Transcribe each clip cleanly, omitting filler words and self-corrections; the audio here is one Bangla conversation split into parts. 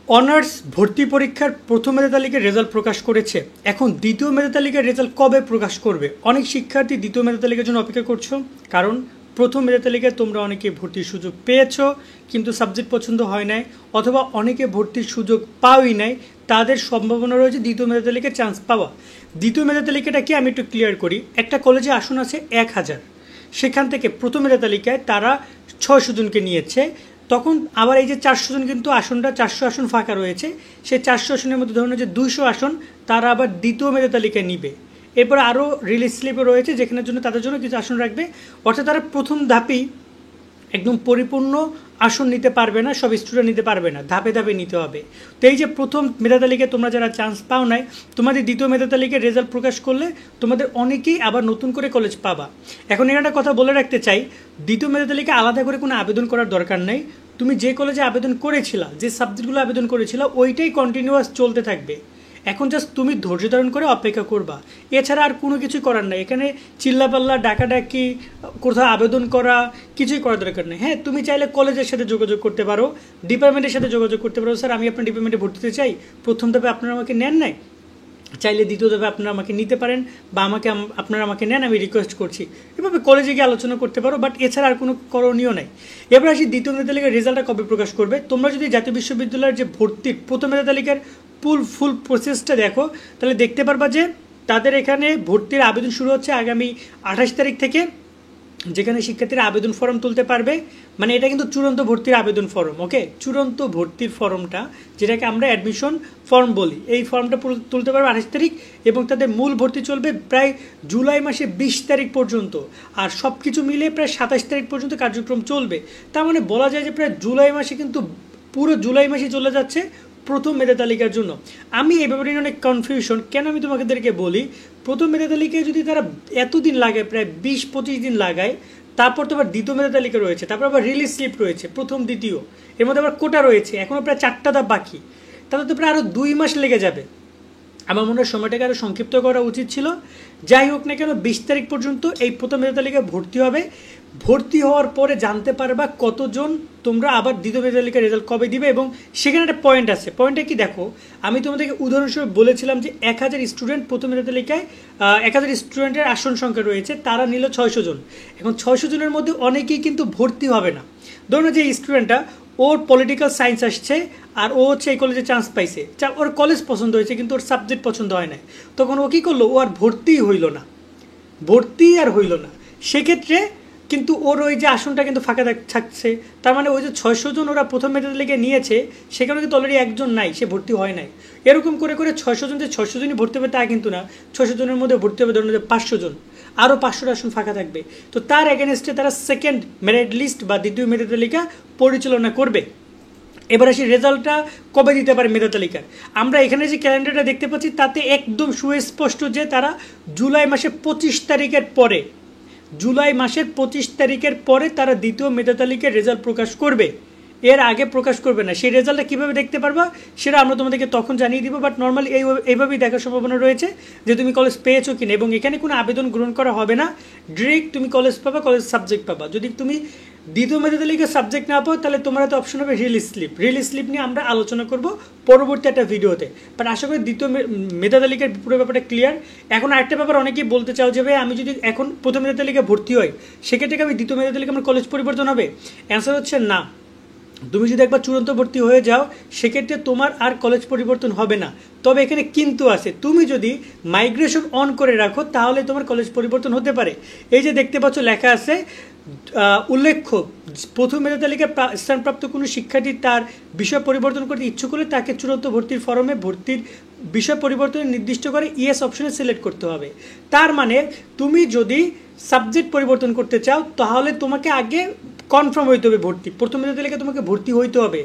অনার্স ভর্তি পরীক্ষার প্রথম মেধা তালিকার রেজাল্ট প্রকাশ করেছে। এখন দ্বিতীয় মেধা তালিকার রেজাল্ট কবে প্রকাশ করবে? অনেক শিক্ষার্থী দ্বিতীয় মেধা তালিকার জন্য অপেক্ষা করছো, কারণ প্রথম মেধা তালিকায় তোমরা অনেকে ভর্তির সুযোগ পেয়েছো কিন্তু সাবজেক্ট পছন্দ হয় নাই, অথবা অনেকে ভর্তির সুযোগ পাওই নাই, তাদের সম্ভাবনা রয়েছে দ্বিতীয় মেধা তালিকায় চান্স পাওয়া। দ্বিতীয় মেধা তালিকাটা কি আমি একটু ক্লিয়ার করি। একটা কলেজে আসন আছে 1000, সেখান থেকে প্রথম মেধা তালিকায় তারা 600 জনকে নিয়েছে। তখন আবার এই যে 400 জন কিন্তু আসনটা 400 আসন ফাঁকা রয়েছে, সেই 400 আসনের মধ্যে ধরুন যে 200 আসন তারা আবার দ্বিতীয় মেধা তালিকায় নিবে। এরপর আরও রিলিজ স্লিপে রয়েছে যেখানের জন্য তাদের জন্য কিছু আসন রাখবে, অর্থাৎ তারা প্রথম ধাপেই একদম পরিপূর্ণ আসন নিতে পারবে না, সব স্টুডেন্ট নিতে পারবে না, ধাপে ধাপে নিতে হবে। তো এই যে প্রথম মেধা তালিকায় তোমরা যারা চান্স পাও নাই, তোমাদের দ্বিতীয় মেধা তালিকায় রেজাল্ট প্রকাশ করলে তোমাদের অনেকেই আবার নতুন করে কলেজ পাবা। এখন এখানে একটা কথা বলে রাখতে চাই, দ্বিতীয় মেধা তালিকায় আলাদা করে কোনো আবেদন করার দরকার নেই। তুমি যে কলেজে আবেদন করেছিলা, যে সাবজেক্টগুলো আবেদন করেছিলা, ওইটাই কন্টিনিউয়াস চলতে থাকবে। এখন জাস্ট তুমি ধৈর্য ধারণ করে অপেক্ষা করবা, এছাড়া আর কোনো কিছুই করার নাই। এখানে চিল্লাপাল্লা ডাকাডাকি কোথাও আবেদন করা কিছুই করার দরকার নেই। হ্যাঁ, তুমি চাইলে কলেজের সাথে যোগাযোগ করতে পারো, ডিপার্টমেন্টের সাথে যোগাযোগ করতে পারো, স্যার আমি আপনার ডিপার্টমেন্টে ভর্তি হতে চাই, প্রথম ধাপে আপনারা আমাকে নেন নাই, চাইলে দ্বিতীয় ধাপে আপনারা আমাকে নিতে পারেন, বা আপনারা আমাকে নেন, আমি রিকোয়েস্ট করছি। এভাবে কলেজে গিয়ে আলোচনা করতে পারো, বাট এছাড়া আর কোনো করণীয় নাই। এবার আসি দ্বিতীয় মেধা তালিকার রেজাল্টটা কবে প্রকাশ করবে। তোমরা যদি জাতীয় বিশ্ববিদ্যালয়ের যে ভর্তির প্রথম মেধা তালিকার ফুল প্রসেসটা দেখো, তাহলে দেখতে পারবা যে তাদের এখানে ভর্তির আবেদন শুরু হচ্ছে আগামী 28 তারিখ থেকে, যেখানে শিক্ষার্থীরা আবেদন ফর্ম তুলতে পারবে। মানে এটা কিন্তু চূড়ান্ত ভর্তির আবেদন ফর্ম, ওকে, চূড়ান্ত ভর্তির ফর্মটা, যেটাকে আমরা অ্যাডমিশন ফর্ম বলি, এই ফর্মটা তুলতে পারবে 28 তারিখ, এবং তাদের মূল ভর্তি চলবে প্রায় জুলাই মাসে 20 তারিখ পর্যন্ত, আর সব কিছু মিলিয়ে প্রায় 27 তারিখ পর্যন্ত কার্যক্রম চলবে। তার মানে বলা যায় যে প্রায় জুলাই মাসে, কিন্তু পুরো জুলাই মাসে চলে যাচ্ছে প্রথম মেধা তালিকার জন্য। আমি এই ব্যাপারে অনেক কনফিউশন, কেন আমি তোমাদেরকে বলি, প্রথম মেধা তালিকায় যদি তারা এতদিন লাগায়, প্রায় 20-25 দিন লাগায়, তারপর তো আবার দ্বিতীয় মেধা তালিকা রয়েছে, তারপর আবার রিলিজ স্লিপ রয়েছে, প্রথম দ্বিতীয়, এর মধ্যে আবার কোটা রয়েছে, এখনও প্রায় 4টা ধাপ বাকি, তাহলে তো প্রায় আরও 2 মাস লেগে যাবে। আমার মনে হয় সময়টাকে আরও সংক্ষিপ্ত করা উচিত ছিল। যাই হোক না কেন, 20 তারিখ পর্যন্ত এই প্রথম মেধা তালিকায় ভর্তি হবে। ভর্তি হওয়ার পরে জানতে পারবা কতজন তোমরা আবার দ্বিতীয় মেধা তালিকার রেজাল্ট কবে দিবে, এবং সেখানে একটা পয়েন্ট আছে। পয়েন্টটা কি দেখো, আমি তোমাদেরকে উদাহরণস্বরূপ বলেছিলাম যে 1000 স্টুডেন্ট প্রথম মেধা তালিকায়, 1000 স্টুডেন্টের আসন সংখ্যা রয়েছে, তারা নিল 600 জন। এখন 600 জনের মধ্যে অনেকেই কিন্তু ভর্তি হবে না। ধরুন যে স্টুডেন্টটা, ওর পলিটিক্যাল সায়েন্স আসছে, আর ও হচ্ছে এই কলেজে চান্স পাইছে, ওর কলেজ পছন্দ হয়েছে কিন্তু ওর সাবজেক্ট পছন্দ হয় না, তখন ও কী করলো, ও আর ভর্তিই হইল না। সেক্ষেত্রে কিন্তু ওর ওই যে আসনটা কিন্তু ফাঁকা থাকছে। তার মানে ওই যে 600 জন ওরা প্রথম মেধা তালিকায় নিয়েছে, সেখানে কিন্তু অলরেডি একজন নাই, সে ভর্তি হয় নাই। এরকম করে 600 জন যে 600 জনই ভর্তি হবে তা কিন্তু না, 600 জনের মধ্যে ভর্তি হবে ধরুন যে 500 জন, আরও 500 আসন ফাঁকা থাকবে। তো তার এগেনস্টে তারা সেকেন্ড মেরিট লিস্ট বা দ্বিতীয় মেধা তালিকা পরিচালনা করবে। এবার আসি রেজাল্টটা কবে দিতে পারে মেধা তালিকার। আমরা এখানে যে ক্যালেন্ডারটা দেখতে পাচ্ছি তাতে একদম সুস্পষ্ট যে তারা জুলাই মাসের 25 তারিখের পরে তারা দ্বিতীয় মেধা তালিকার রেজাল্ট প্রকাশ করবে, এর আগে প্রকাশ করবে না। সেই রেজাল্টটা কীভাবে দেখতে পারবা সেটা আমরা তোমাদেরকে তখন জানিয়ে দিব, বাট নর্মালি এইভাবেই দেখার সম্ভাবনা রয়েছে যে তুমি কলেজ পেয়েছো কিনা, এবং এখানে কোনো আবেদন গ্রহণ করা হবে না, ডিরেক্ট তুমি কলেজ পাবা, কলেজ সাবজেক্ট পাবা। যদি তুমি দ্বিতীয় মেধা তালিকার সাবজেক্ট না পাও, তাহলে তোমার তো অপশন হবে রিলিজ স্লিপ নিয়ে আমরা আলোচনা করব পরবর্তী একটা ভিডিওতে। বাট আশা করি দ্বিতীয় মেধা তালিকার পুরো ব্যাপারটা ক্লিয়ার। এখন আরেকটা ব্যাপার অনেকেই বলতে চাও যে ভাই আমি যদি এখন প্রথম মেধা তালিকায় ভর্তি হই, সেক্ষেত্রে আমি দ্বিতীয় মেধা তালিকা আমার কলেজ পরিবর্তন হবে? অ্যান্সার হচ্ছে না। তুমি যদি একবার চূড়ান্ত ভর্তি হয়ে যাও, সেক্ষেত্রে তোমার আর কলেজ পরিবর্তন হবে না। তবে এখানে কিন্তু আছে, তুমি যদি মাইগ্রেশন অন করে রাখো তাহলে তোমার কলেজ পরিবর্তন হতে পারে। এই যে দেখতে পাচ্ছ লেখা আছে, উল্লেখ্য প্রথম মেধা তালিকায় স্থানপ্রাপ্ত কোনো শিক্ষার্থী তার বিষয় পরিবর্তন করতে ইচ্ছুক হলে তাকে চূড়ান্ত ভর্তির ফর্মে ভর্তির বিষয় পরিবর্তনে নির্দিষ্ট করে ইয়েস অপশনে সিলেক্ট করতে হবে। তার মানে তুমি যদি সাবজেক্ট পরিবর্তন করতে চাও তাহলে তোমাকে আগে কনফার্ম হইতে হবে ভর্তি, প্রথম মেধা তালিকায় তোমাকে ভর্তি হইতে হবে,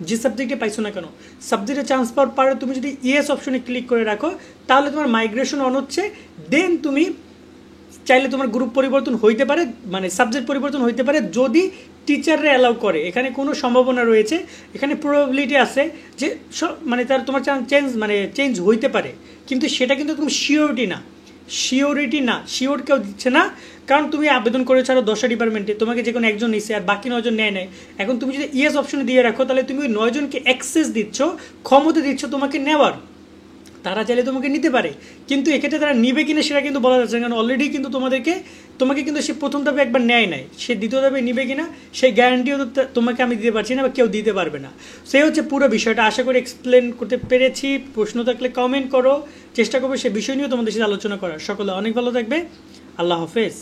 যে সাবজেক্টে পাইছো না কেন। সাবজেক্টে চান্স পাওয়ার পরে তুমি যদি ইয়েস অপশনে ক্লিক করে রাখো, তাহলে তোমার মাইগ্রেশন অন হচ্ছে। দেন তুমি চাইলে তোমার গ্রুপ পরিবর্তন হইতে পারে, মানে সাবজেক্ট পরিবর্তন হইতে পারে, যদি টিচাররা অ্যালাউ করে। এখানে কোনো সম্ভাবনা রয়েছে, এখানে প্রবাবিলিটি আছে যে মানে তোমার চেঞ্জ হইতে পারে, কিন্তু সেটা কিন্তু কোনো শিওরিটি না। শিওরিটি না, শিওর কেউ দিচ্ছে না, কারণ তুমি আবেদন করেছো আরও 10টা ডিপার্টমেন্টে, তোমাকে যে কোনো একজন নিচ্ছে আর বাকি 9জন নেয় নাই। এখন তুমি যদি ইয়েস অপশনে দিয়ে রাখো তাহলে তুমি ওই 9জনকে অ্যাক্সেস দিচ্ছ, ক্ষমতা দিচ্ছ তোমাকে নেওয়ার। তারা চাইলে তোমাকে নিতে পারে, কিন্তু এক্ষেত্রে তারা নিবে কিনা সেটা কিন্তু বলা যাচ্ছে না, কারণ অলরেডি কিন্তু তোমাকে কিন্তু সে প্রথম ধাপে একবার নেয় নাই, সে দ্বিতীয় ধাপে নিবে কিনা সেই গ্যারান্টিও তোমাকে আমি দিতে পারছি না বা কেউ দিতে পারবে না। সেই হচ্ছে পুরো বিষয়টা, আশা করি এক্সপ্লেন করতে পেরেছি। প্রশ্ন থাকলে কমেন্ট করো, চেষ্টা করবো সে বিষয় নিয়েও তোমাদের সাথে আলোচনা করার। সকলে অনেক ভালো থাকবে, আল্লাহ হাফেজ।